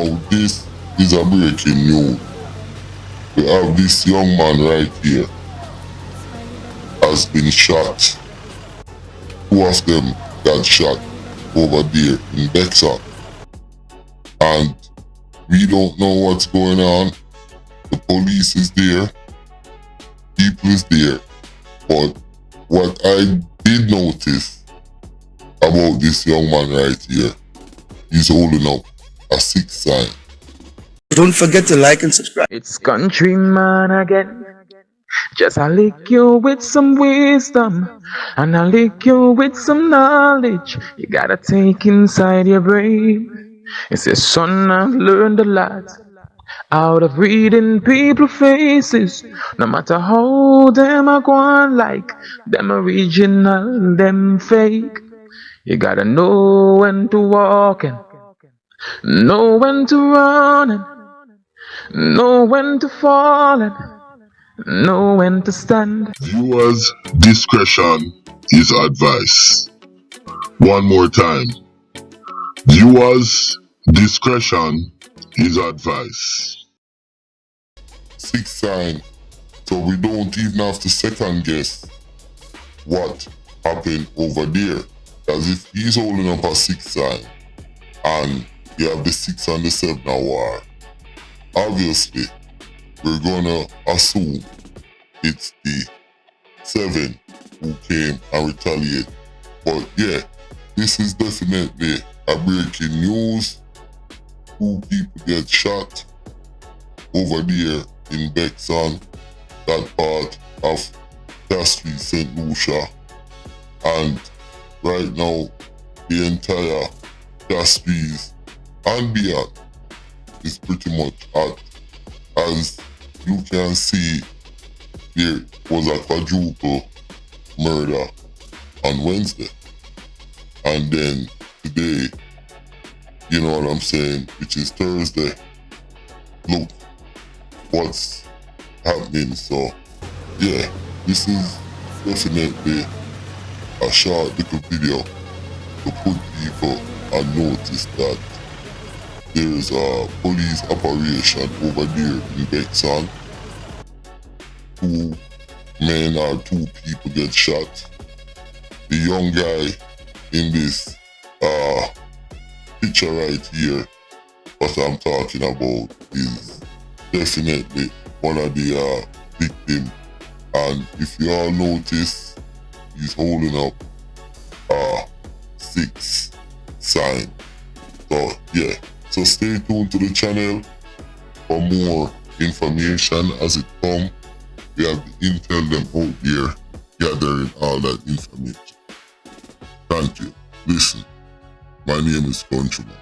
Now this is a breaking news. We have this young man right here has been shot. Two of them got shot over there in Bexon. And we don't know what's going on. The police is there. People is there. But what I did notice about this young man right here, he's holding up a 6 sign. Don't forget to like and subscribe. It's Countryman again. Just I lick you with some wisdom, and I lick you with some knowledge. You gotta take inside your brain. It says, son, I've learned a lot out of reading people's faces. No matter how them are going, like them original, them fake. You gotta know when to walk and know when to run and know when to fall and know when to stand. Viewers' discretion is advised. One more time. Viewers' discretion is advised. 6 sign, so we don't even have to second guess what happened over there. As if he's holding up a 6 sign and you have the 6 and the 7 war. Obviously, we're gonna assume it's the 7 who came and retaliate. But yeah, this is definitely a breaking news. 2 people get shot over there in Bexon, that part of Castle St. Lucia. And right now, the entire Castle and beyond is pretty much hot. As you can see, there was a quadruple murder on Wednesday. And then today, you know what I'm saying, which is Thursday, look what's happening. So yeah, this is definitely a short little video to put people on notice that there's a police operation over there in Bexon. 2 men or 2 people get shot. The young guy in this picture right here, what I'm talking about, is definitely one of the victims. And if you all notice, he's holding up a 6 sign. So yeah, so stay tuned to the channel for more information as it comes. We have the intel them out there gathering all that information. Thank you. Listen, my name is Countryman.